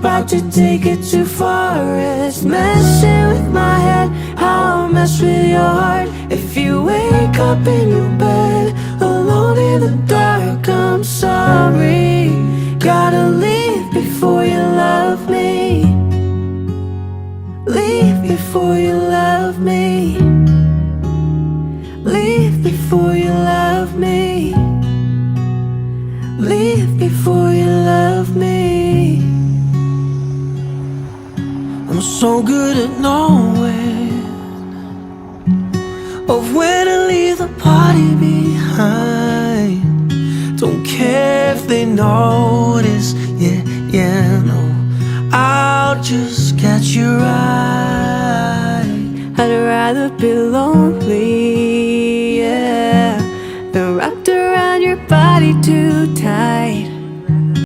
about to take it too far. It's messing with my head, I'll mess with your heart. If you wake up in your bed, alone in the dark, I'm sorry. Gotta leave before you love me. Leave before you love me. Leave before you love me. Leave before you love me. I'm so good at knowing of when to leave the party behind. Don't care if they notice, yeah, no. I'll just catch your eye. I'd rather be lonely, yeah, than wrapped around your body too tight.